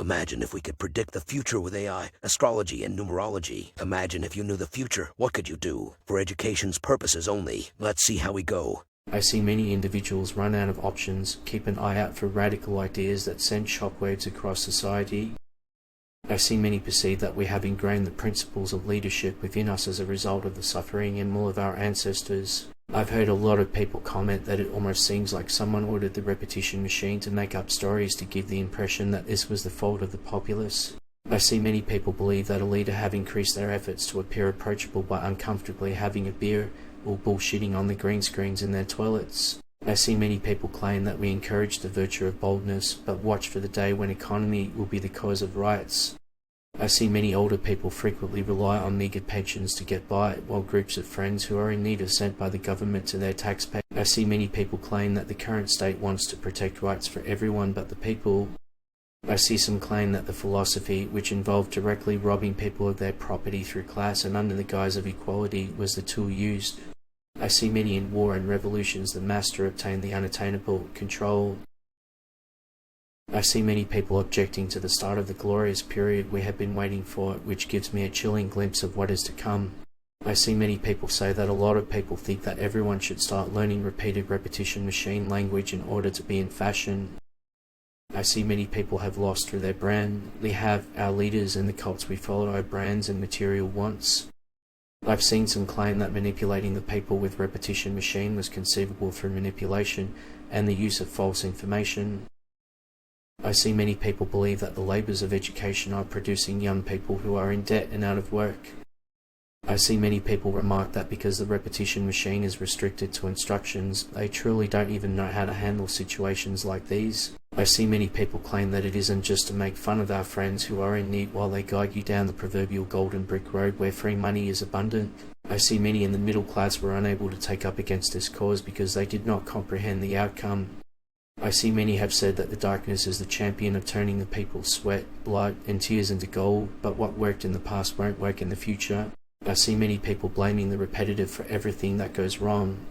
Imagine if we could predict the future with AI, astrology, and numerology. Imagine if you knew the future, what could you do? For education's purposes only. Let's see how we go. I see many individuals run out of options, keep an eye out for radical ideas that send shockwaves across society. I see many perceive that we have ingrained the principles of leadership within us as a result of the suffering and will of our ancestors. I've heard a lot of people comment that it almost seems like someone ordered the repetition machine to make up stories to give the impression that this was the fault of the populace. I see many people believe that a leader have increased their efforts to appear approachable by uncomfortably having a beer or bullshitting on the green screens in their toilets. I see many people claim that we encourage the virtue of boldness, but watch for the day when economy will be the cause of riots. I see many older people frequently rely on meagre pensions to get by, while groups of friends who are in need are sent by the government to their taxpayers. I see many people claim that the current state wants to protect rights for everyone but the people. I see some claim that the philosophy, which involved directly robbing people of their property through class and under the guise of equality, was the tool used. I see many in war and revolutions the master obtained the unattainable control. I see many people objecting to the start of the glorious period we have been waiting for, which gives me a chilling glimpse of what is to come. I see many people say that a lot of people think that everyone should start learning repeated repetition machine language in order to be in fashion. I see many people have lost through their brand. We have our leaders and the cults we follow our brands and material wants. I've seen some claim that manipulating the people with repetition machine was conceivable through manipulation and the use of false information. I see many people believe that the labours of education are producing young people who are in debt and out of work. I see many people remark that because the repetition machine is restricted to instructions, they truly don't even know how to handle situations like these. I see many people claim that it isn't just to make fun of our friends who are in need while they guide you down the proverbial golden brick road where free money is abundant. I see many in the middle class were unable to take up against this cause because they did not comprehend the outcome. I see many have said that the darkness is the champion of turning the people's sweat, blood, and tears into gold, but what worked in the past won't work in the future. I see many people blaming the repetitive for everything that goes wrong.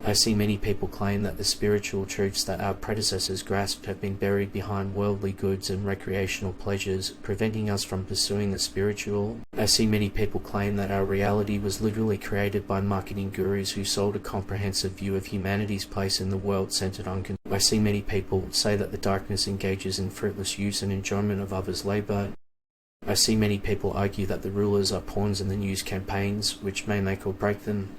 I see many people claim that the spiritual truths that our predecessors grasped have been buried behind worldly goods and recreational pleasures, preventing us from pursuing the spiritual. I see many people claim that our reality was literally created by marketing gurus who sold a comprehensive view of humanity's place in the world centered on I see many people say that the darkness engages in fruitless use and enjoyment of others' labor. I see many people argue that the rulers are pawns in the news campaigns, which may make or break them.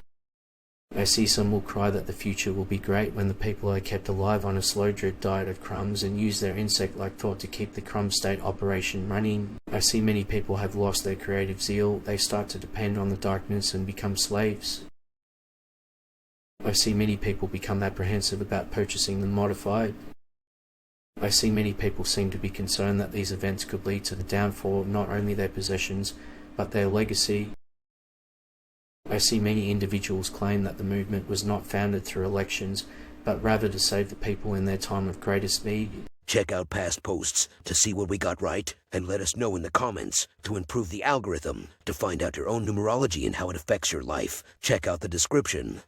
I see some will cry that the future will be great when the people are kept alive on a slow drip diet of crumbs and use their insect-like thought to keep the crumb state operation running. I see many people have lost their creative zeal. They start to depend on the darkness and become slaves. I see many people become apprehensive about purchasing them modified. I see many people seem to be concerned that these events could lead to the downfall of not only their possessions, but their legacy. I see many individuals claim that the movement was not founded through elections, but rather to save the people in their time of greatest need. Check out past posts to see what we got right, and let us know in the comments to improve the algorithm. To find out your own numerology and how it affects your life, check out the description.